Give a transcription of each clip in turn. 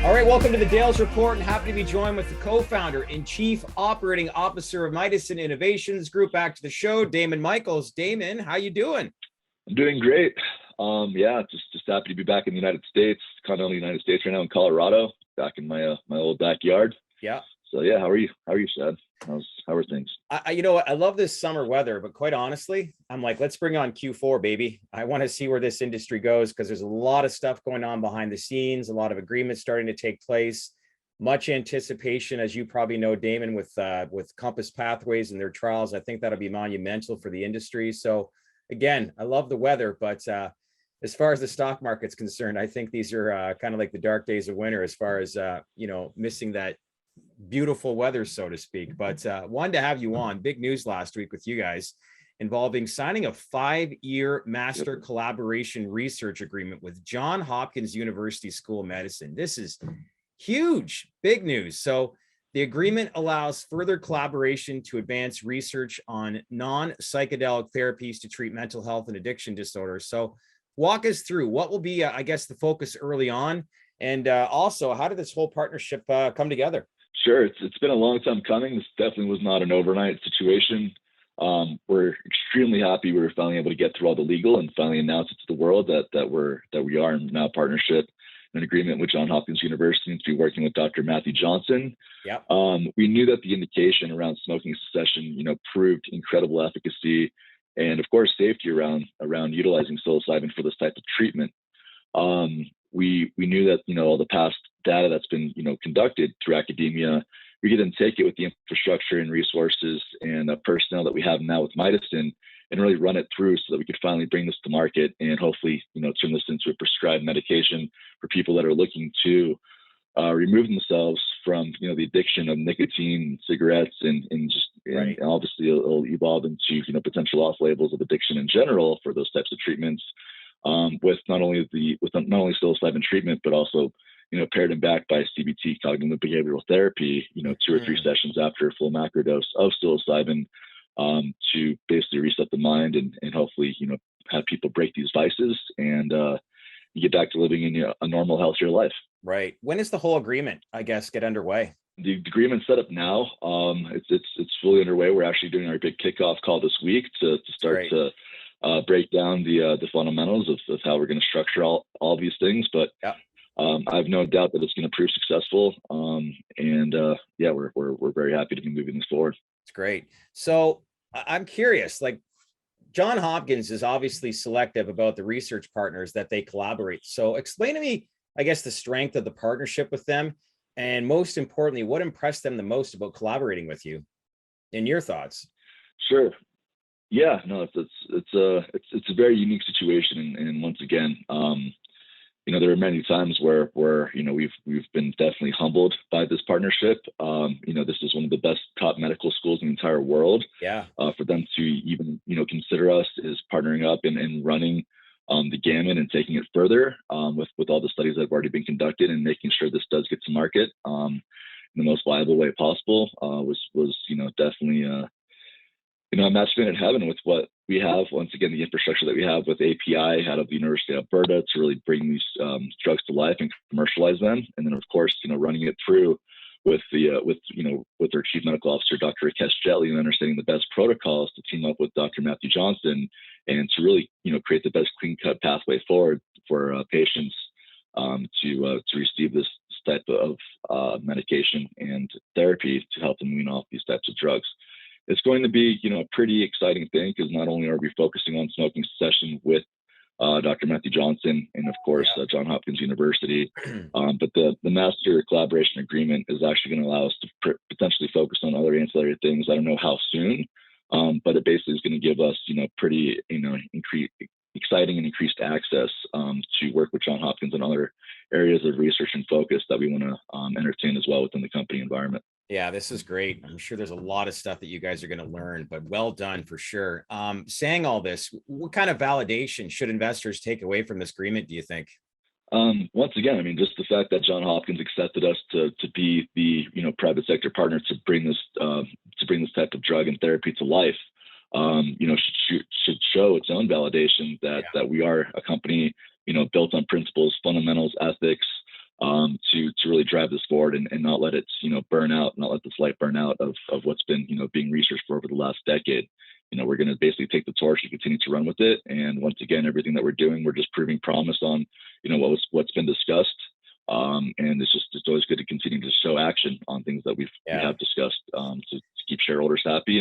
All right, welcome to the Dales Report, and happy to be joined with the co-founder and chief operating officer of Mydicine Innovations Group. Back to the show, Damon Michaels. Damon, how you doing? I'm doing great. Just happy to be back in the United States, continental United States right now in Colorado, back in my old backyard. Yeah. So yeah, how are you? How are you, Shad? How are things? You know what? I love this summer weather, but quite honestly, I'm like, let's bring on Q4, baby. I want to see where this industry goes because there's a lot of stuff going on behind the scenes, a lot of agreements starting to take place, much anticipation, as you probably know, Damon, with Compass Pathways and their trials. I think that'll be monumental for the industry. So again, I love the weather, but as far as the stock market's concerned, I think these are kind of like the dark days of winter as far as missing that beautiful weather, so to speak. But wanted to have you on. Big news last week with you guys involving signing a 5-year master collaboration research agreement with Johns Hopkins University School of Medicine. This is huge, big news. So the agreement allows further collaboration to advance research on non-psychedelic therapies to treat mental health and addiction disorders. So walk us through what will be, I guess, the focus early on, and also how did this whole partnership come together? Sure, it's been a long time coming. This definitely was not an overnight situation. We're extremely happy we were finally able to get through all the legal and finally announce it to the world that we are now a partnership, an agreement with Johns Hopkins University to be working with Dr. Matthew Johnson. Yep. We knew that the indication around smoking cessation, proved incredible efficacy and of course safety around utilizing psilocybin for this type of treatment. We knew that all the past data that's been conducted through academia, we could then take it with the infrastructure and resources and personnel that we have now with Mydicine and really run it through so that we could finally bring this to market and hopefully turn this into a prescribed medication for people that are looking to remove themselves from the addiction of nicotine, cigarettes, and obviously it'll evolve into potential off labels of addiction in general for those types of treatments. With not only psilocybin treatment, but also paired and backed by CBT, cognitive behavioral therapy, 2 or 3 sessions after a full macro dose of psilocybin, to basically reset the mind and hopefully have people break these vices and you get back to living in a normal, healthier life. Right. When does the whole agreement, I guess, get underway? The agreement's set up now. It's fully underway. We're actually doing our big kickoff call this week to start to break down the fundamentals of how we're going to structure all these things. But yeah. I have no doubt that it's going to prove successful. We're very happy to be moving this forward. It's great. So I'm curious, like Johns Hopkins is obviously selective about the research partners that they collaborate. So explain to me, I guess, the strength of the partnership with them, and most importantly, what impressed them the most about collaborating with you, in your thoughts? Sure. Yeah, no, it's a very unique situation, and once again, there are many times where we've been definitely humbled by this partnership. This is one of the best top medical schools in the entire world. Yeah. For them to even consider us is partnering up and running the gamut and taking it further with all the studies that have already been conducted and making sure this does get to market in the most viable way possible was definitely a match made in heaven with what we have. Once again, the infrastructure that we have with API out of the University of Alberta to really bring these drugs to life and commercialize them, and then of course running it through with our chief medical officer, Dr. Rakesh Jetley, and understanding the best protocols to team up with Dr. Matthew Johnson and to really create the best clean cut pathway forward for patients to receive this type of medication and therapy to help them wean off these types of drugs. It's going to be, a pretty exciting thing because not only are we focusing on smoking cessation with Dr. Matthew Johnson and of course Johns Hopkins University, but the master collaboration agreement is actually going to allow us to potentially focus on other ancillary things. I don't know how soon, but it basically is going to give us, pretty, exciting and increased access to work with Johns Hopkins and other areas of research and focus that we want to entertain as well within the company environment. Yeah, this is great. I'm sure there's a lot of stuff that you guys are going to learn, but well done for sure. Saying all this, what kind of validation should investors take away from this agreement, do you think? Once again, just the fact that Johns Hopkins accepted us to be the private sector partner to bring this type of drug and therapy to life, should show its own validation that we are a company built on principles, fundamentals, ethics, to really drive this forward and not let it, burn out, not let this light burn out of what's been, being researched for over the last decade. We're going to basically take the torch and continue to run with it. And once again, everything that we're doing, we're just proving promise on, what's been discussed. And it's always good to continue to show action on things that we have discussed, to keep shareholders happy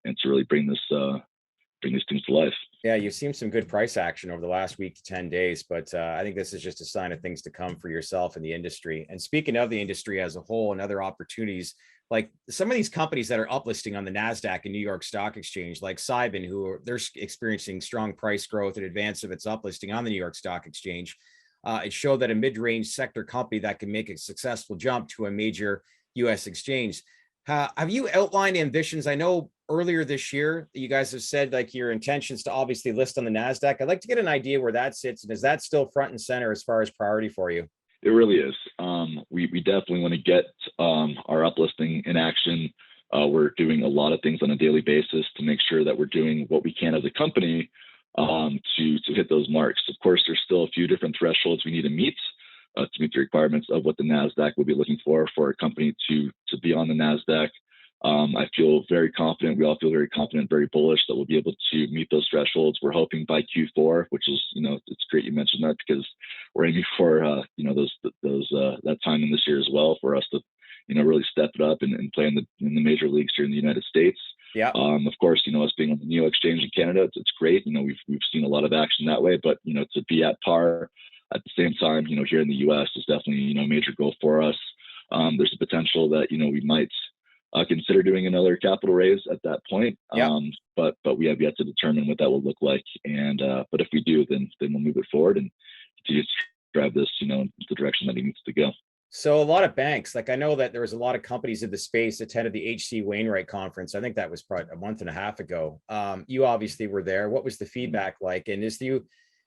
and to really bring these things to life. Yeah, you've seen some good price action over the last week to 10 days, but I think this is just a sign of things to come for yourself in the industry. And speaking of the industry as a whole and other opportunities, like some of these companies that are uplisting on the NASDAQ and New York Stock Exchange, like Cybin, they're experiencing strong price growth in advance of its uplisting on the New York Stock Exchange. It showed that a mid-range sector company that can make a successful jump to a major US exchange. Have you outlined ambitions? I know earlier this year, you guys have said like your intentions to obviously list on the NASDAQ. I'd like to get an idea where that sits. And is that still front and center as far as priority for you? It really is. We definitely want to get our uplisting in action. We're doing a lot of things on a daily basis to make sure that we're doing what we can as a company to hit those marks. Of course, there's still a few different thresholds we need to meet the requirements of what the NASDAQ will be looking for a company to be on the NASDAQ. I feel very confident. We all feel very confident, very bullish that we'll be able to meet those thresholds. We're hoping by Q4, which is, it's great you mentioned that because we're aiming for, that time in this year as well for us to, really step it up and play in the major leagues here in the United States. Yeah. Of course, us being on the New York Exchange in Canada, it's great. We've seen a lot of action that way, but, to be at par at the same time, here in the US is definitely, a major goal for us. There's a potential that, we might consider doing another capital raise at that point. Yeah. But we have yet to determine what that will look like. And but if we do, then we'll move it forward and continue to drive this, in the direction that it needs to go. So a lot of banks, like I know that there was a lot of companies in the space attended the HC Wainwright conference. I think that was probably a month and a half ago. You obviously were there. What was the feedback like? And do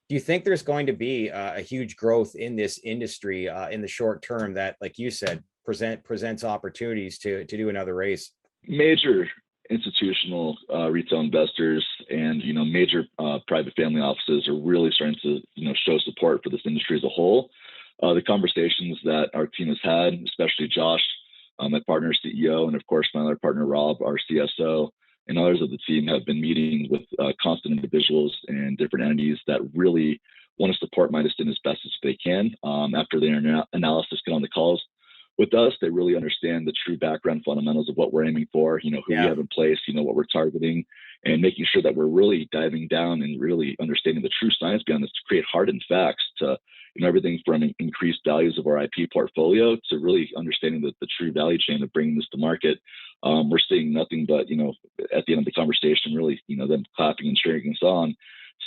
you think there's going to be a huge growth in this industry in the short term that, like you said, presents opportunities to do another raise? Major institutional retail investors and major private family offices are really starting to show support for this industry as a whole. The conversations that our team has had, especially Josh, my partner CEO, and of course my other partner Rob, our CSO, and others of the team have been meeting with constant individuals and different entities that really want to support Mydicine as best as they can. After their analysis, get on the calls with us, they really understand the true background fundamentals of what we're aiming for, who we have in place, what we're targeting, and making sure that we're really diving down and really understanding the true science behind this to create hardened facts to, everything from increased values of our IP portfolio to really understanding the true value chain of bringing this to market. We're seeing nothing but, at the end of the conversation, really, them clapping and cheering us on,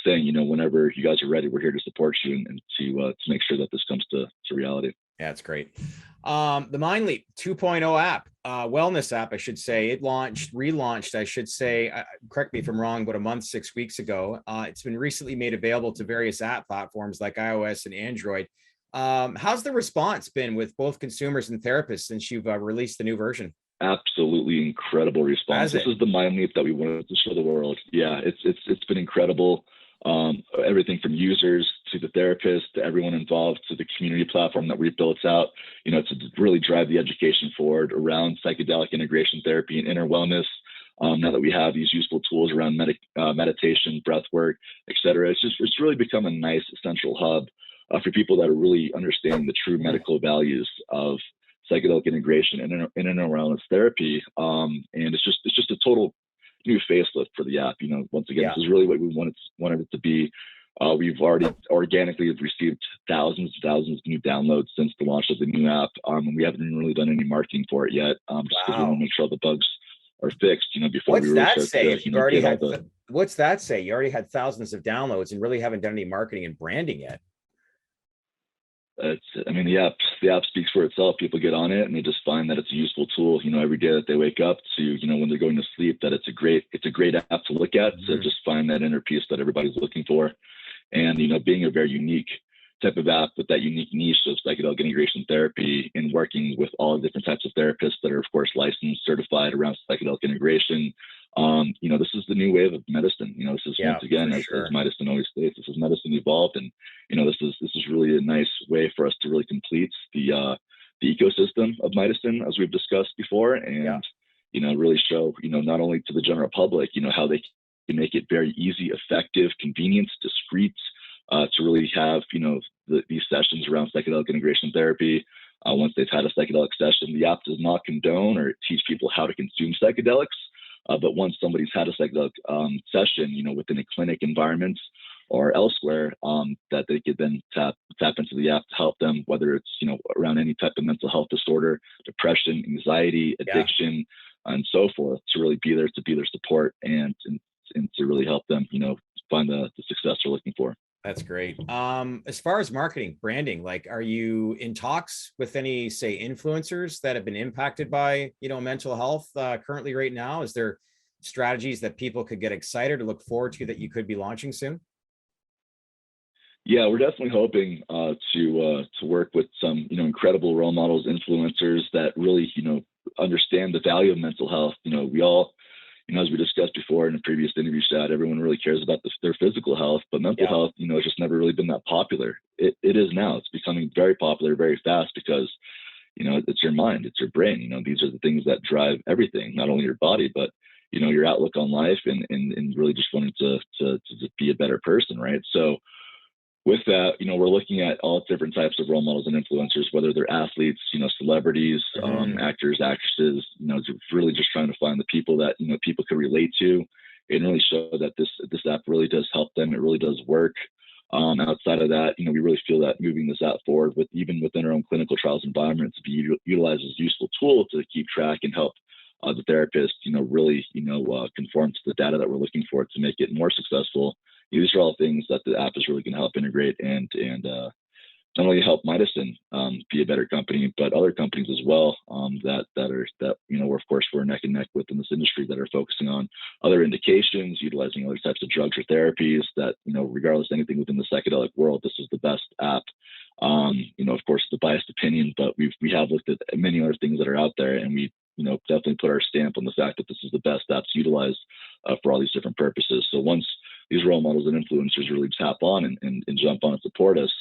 saying, whenever you guys are ready, we're here to support you and to make sure that this comes to reality. Yeah, it's great. The MindLeap 2.0 app, wellness app, I should say, relaunched, I should say, correct me if I'm wrong, about a month, 6 weeks ago. It's been recently made available to various app platforms like iOS and Android. How's the response been with both consumers and therapists since you've released the new version? Absolutely incredible response. This is the MindLeap that we wanted to show the world. Yeah, it's been incredible. Everything from users to the therapists to everyone involved to the community platform that we've built out, to really drive the education forward around psychedelic integration therapy and inner wellness. Now that we have these useful tools around meditation, breath work, et cetera, it's really become a nice central hub for people that are really understanding the true medical values of psychedelic integration and inner wellness therapy. And it's just a total new facelift for the app. Once again, This is really what we wanted it to be. We've already organically received thousands of new downloads since the launch of the new app. And we haven't really done any marketing for it yet. Just because we want to make sure all the bugs are fixed, before we really start to, what's that say? You already had thousands of downloads and really haven't done any marketing and branding yet. The app speaks for itself. People get on it and they just find that it's a useful tool, every day that they wake up to, when they're going to sleep, that it's a great app to look at. So just find that inner peace that everybody's looking for. And, being a very unique type of app with that unique niche of psychedelic integration therapy and working with all different types of therapists that are, of course, licensed, certified around psychedelic integration, This is the new wave of medicine. This is once again, as Mydicine always states, this is medicine evolved, and this is really a nice way for us to really complete the ecosystem of Mydicine, as we've discussed before, and really show not only to the general public how they can make it very easy, effective, convenient, discreet, to really have these sessions around psychedelic integration therapy. Once they've had a psychedelic session, the app does not condone or teach people how to consume psychedelics. But once somebody's had a psychedelic session, within a clinic environment or elsewhere, that they could then tap into the app to help them, whether it's around any type of mental health disorder, depression, anxiety, addiction, and so forth, to really be there, to be their support, and to really help them, find the success they're looking for. That's great. As far as marketing, branding, like, are you in talks with any, say, influencers that have been impacted by, mental health currently right now? Is there strategies that people could get excited or look forward to that you could be launching soon? Yeah, we're definitely hoping to work with some, incredible role models, influencers that really, understand the value of mental health. We all, as we discussed before in a previous interview chat, everyone really cares about their physical health, but mental health, has just never really been that popular. It is now. It's becoming very popular very fast because, it's your mind, it's your brain. These are the things that drive everything, not only your body, but, your outlook on life and really just wanting to be a better person, right? So with that, we're looking at all different types of role models and influencers, whether they're athletes, celebrities, actors, actresses, really just trying to find the people that, people can relate to and really show that this app really does help them. It really does work. Outside of that, we really feel that moving this app forward even within our own clinical trials environment to be utilized as a useful tool to keep track and help the therapist, really, conform to the data that we're looking for to make it more successful. These are all things that the app is really going to help integrate and not only help Mydicine be a better company, but other companies as well that we're neck and neck with in this industry that are focusing on other indications, utilizing other types of drugs or therapies that, regardless of anything within the psychedelic world, this is the best app. Of course, it's a biased opinion, but we have looked at many other things that are out there, and we definitely put our stamp on the fact that this is the best app to utilize for all these different purposes. So once these role models and influencers really tap on and jump on and support us,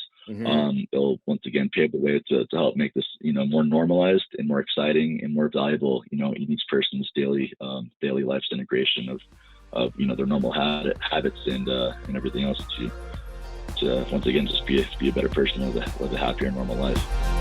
they'll once again pave the way to help make this, more normalized and more exciting and more valuable, in each person's daily life's integration of their normal habits and everything else to once again just be a better person with a happier, normal life.